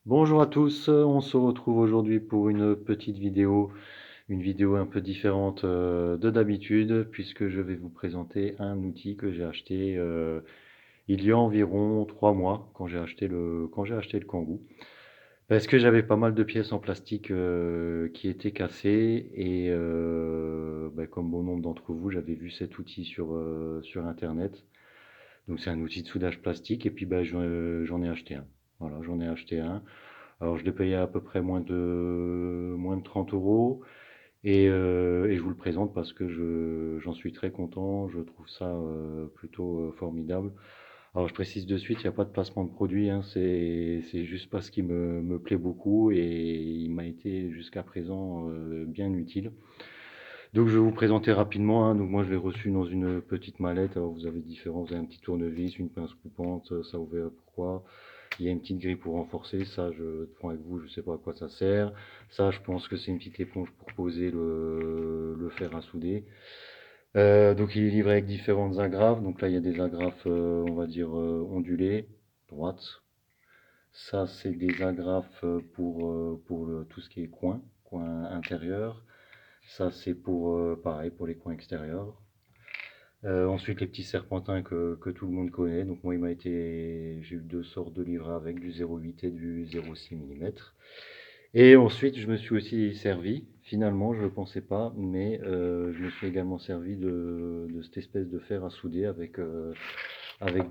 Bonjour à tous, on se retrouve aujourd'hui pour une vidéo un peu différente de d'habitude, puisque je vais vous présenter un outil que j'ai acheté il y a environ 3 mois quand j'ai acheté le Kangoo. Parce que j'avais pas mal de pièces en plastique qui étaient cassées et comme bon nombre d'entre vous, j'avais vu cet outil sur Internet. Donc c'est un outil de soudage plastique et puis j'en ai acheté un. Voilà, j'en ai acheté un. Alors je l'ai payé à peu près moins de 30 euros et je vous le présente parce que j'en suis très content, je trouve ça plutôt formidable. Alors je précise de suite, il n'y a pas de placement de produit, hein, c'est juste parce qu'il me plaît beaucoup et il m'a été jusqu'à présent bien utile. Donc je vais vous présenter rapidement, hein. Donc moi je l'ai reçu dans une petite mallette. Alors vous avez un petit tournevis, une pince coupante, ça vous verrez pourquoi. Il y a une petite grille pour renforcer, ça je prends avec vous, je sais pas à quoi ça sert. Ça je pense que c'est une petite éponge pour poser le fer à souder. Donc il est livré avec différentes agrafes. Donc là il y a des agrafes, on va dire ondulées, droites. Ça c'est des agrafes pour tout ce qui est coin intérieur. Ça c'est pour pareil pour les coins extérieurs. Ensuite, les petits serpentins que tout le monde connaît. Donc moi, j'ai eu deux sortes de livrets avec du 0,8 et du 0,6 mm. Et ensuite, je me suis aussi servi, finalement, je ne le pensais pas, mais je me suis également servi de cette espèce de fer à souder avec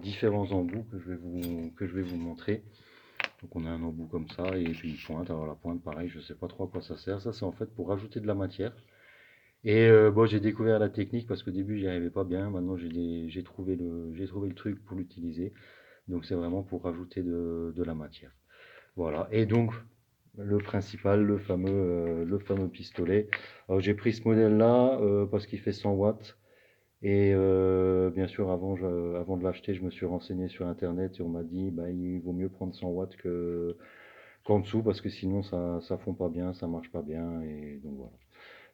différents embouts que je vais vous montrer. Donc on a un embout comme ça et puis une pointe. Alors la pointe, pareil, je ne sais pas trop à quoi ça sert. Ça, c'est en fait pour rajouter de la matière. Et bon, j'ai découvert la technique parce qu'au début, j'y arrivais pas bien. Maintenant, j'ai trouvé le truc pour l'utiliser. Donc, c'est vraiment pour rajouter de la matière. Voilà. Et donc, le principal, le fameux pistolet. Alors, j'ai pris ce modèle-là parce qu'il fait 100 watts. Et bien sûr, avant de l'acheter, je me suis renseigné sur Internet et on m'a dit, bah, il vaut mieux prendre 100 watts qu'en dessous parce que sinon, ça fond pas bien, ça marche pas bien. Et donc, voilà.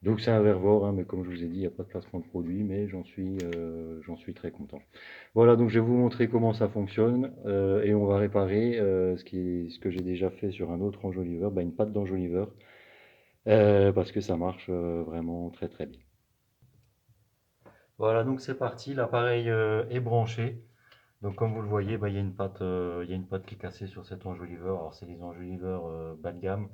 Donc c'est un Vervor, hein, mais comme je vous ai dit, il n'y a pas de placement de produit, mais j'en suis très content. Voilà, donc je vais vous montrer comment ça fonctionne et on va réparer ce que j'ai déjà fait sur un autre enjoliveur, une patte d'enjoliveur, parce que ça marche vraiment très très bien. Voilà, donc c'est parti, l'appareil est branché. Donc comme vous le voyez, il y a une patte qui est cassée sur cet enjoliveur. Alors c'est les enjoliveurs bas de gamme.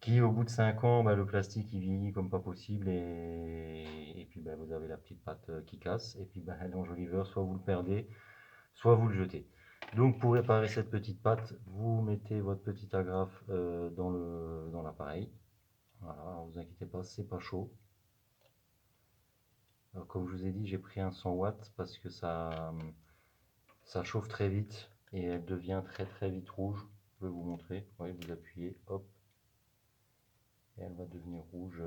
Qui au bout de 5 ans, le plastique il vieillit comme pas possible et puis vous avez la petite patte qui casse et puis l'enjoliveur, soit vous le perdez, soit vous le jetez. Donc pour réparer cette petite patte, vous mettez votre petite agrafe dans l'appareil. Voilà, alors vous inquiétez pas, c'est pas chaud. Alors, comme je vous ai dit, j'ai pris un 100 watts parce que ça chauffe très vite et elle devient très très vite rouge. Je vais vous montrer. Oui, vous appuyez, hop, et elle va devenir rouge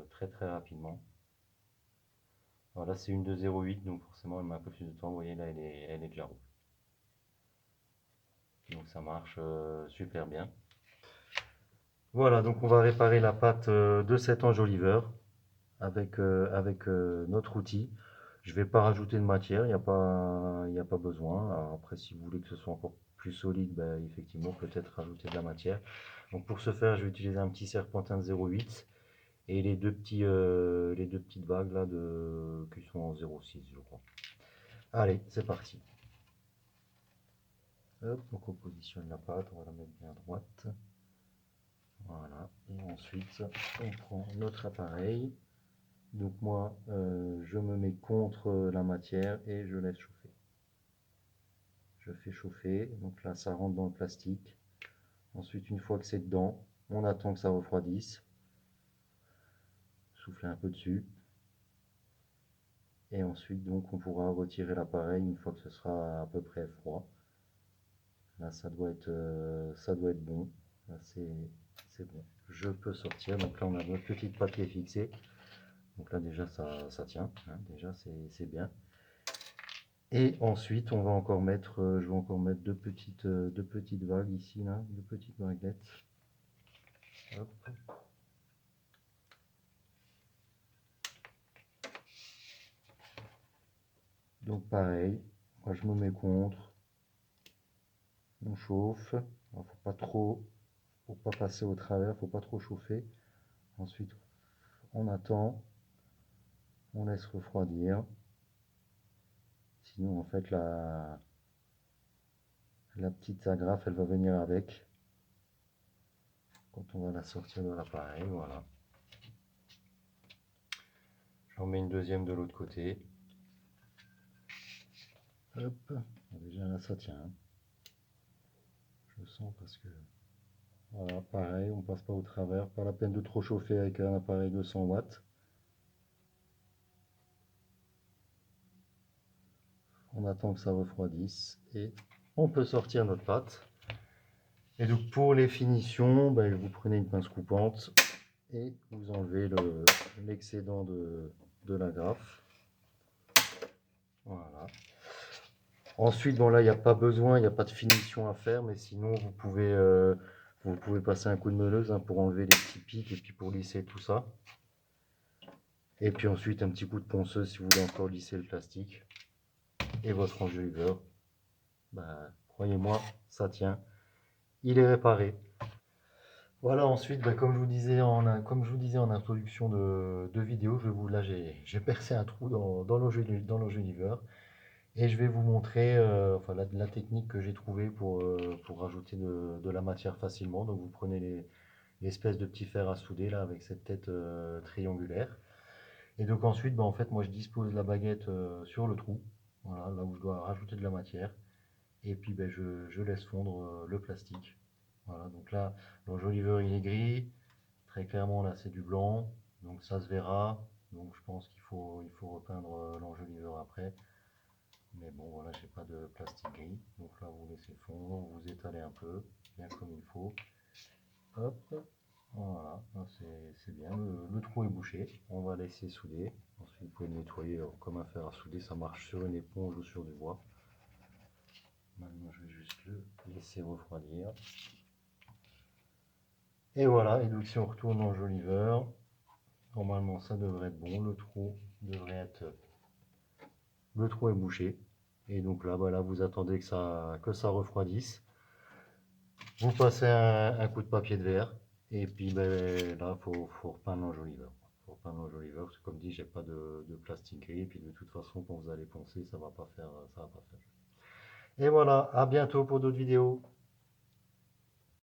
très très rapidement. Alors là, c'est une de 0,8, donc forcément, elle met un peu plus de temps. Vous voyez, là, elle est déjà rouge. Donc ça marche super bien. Voilà, donc on va réparer la patte de cet enjoliveur avec notre outil. Je ne vais pas rajouter de matière, il n'y a pas besoin. Alors après, si vous voulez que ce soit encore plus solide, effectivement, peut-être rajouter de la matière. Donc pour ce faire, je vais utiliser un petit serpentin de 0,8 et les deux petites vagues là qui sont en 0,6, je crois. Allez, c'est parti. Hop, donc on positionne la pâte, on va la mettre bien droite. Voilà, et ensuite on prend notre appareil. Donc moi, je me mets contre la matière et je laisse chauffer. Je fais chauffer, donc là ça rentre dans le plastique. Ensuite, une fois que c'est dedans, on attend que ça refroidisse. Souffler un peu dessus. Et ensuite, donc, on pourra retirer l'appareil une fois que ce sera à peu près froid. Là, ça doit être bon. Là, c'est bon. Je peux sortir. Donc là, on a notre petite pâte qui est fixée. Donc là, déjà, ça tient. Hein, déjà, c'est bien. Et ensuite, on va encore mettre, je vais encore mettre deux petites vagues ici, là, deux petites vaguelettes. Hop. Donc pareil, moi je me mets contre, on chauffe. Il ne faut pas trop pour pas passer au travers, faut pas trop chauffer. Ensuite, on attend, on laisse refroidir. Sinon, en fait, la petite agrafe, elle va venir avec. Quand on va la sortir de l'appareil, voilà. J'en mets une deuxième de l'autre côté. Hop, déjà là ça tient. Je sens parce que voilà, pareil, on passe pas au travers. Pas la peine de trop chauffer avec un appareil de 100 watts. On attend que ça refroidisse et on peut sortir notre pâte. Et donc pour les finitions, ben, vous prenez une pince coupante et vous enlevez l'excédent de l'agrafe. Voilà. Ensuite, bon là, il n'y a pas besoin, il n'y a pas de finition à faire, mais sinon, vous pouvez passer un coup de meuleuse hein, pour enlever les petits pics et puis pour lisser tout ça. Et puis ensuite, un petit coup de ponceuse si vous voulez encore lisser le plastique. Et votre enjoliveur, bah, croyez-moi, ça tient. Il est réparé. Voilà, ensuite, bah, comme je vous disais en introduction de vidéo, là j'ai percé un trou dans l'enjoliveur. Et je vais vous montrer enfin, la technique que j'ai trouvée pour rajouter de la matière facilement. Donc vous prenez l'espèce de petit fer à souder là avec cette tête triangulaire. Et donc ensuite, en fait, moi je dispose la baguette sur le trou, voilà, là où je dois rajouter de la matière. Et puis je laisse fondre le plastique. Voilà, donc là, l'enjoliveur il est gris. Très clairement là c'est du blanc. Donc ça se verra. Donc je pense il faut repeindre l'enjoliveur après. Mais bon, voilà, j'ai pas de plastique gris. Donc là, vous laissez fondre, vous étalez un peu, bien comme il faut. Hop, voilà, c'est bien. Le trou est bouché. On va laisser souder. Ensuite, vous pouvez le nettoyer comme un fer à souder. Ça marche sur une éponge ou sur du bois. Maintenant, je vais juste le laisser refroidir. Et voilà, et donc si on retourne en enjoliveur, normalement ça devrait être bon. Le trou est bouché. Et donc là, voilà, vous attendez que ça refroidisse. Vous passez un coup de papier de verre et puis là, faut repeindre l'enjoliveur. Faut repeindre l'enjoliveur parce que comme dit, j'ai pas de plastique gris et puis de toute façon, quand vous allez poncer, ça va pas faire. Et voilà, à bientôt pour d'autres vidéos.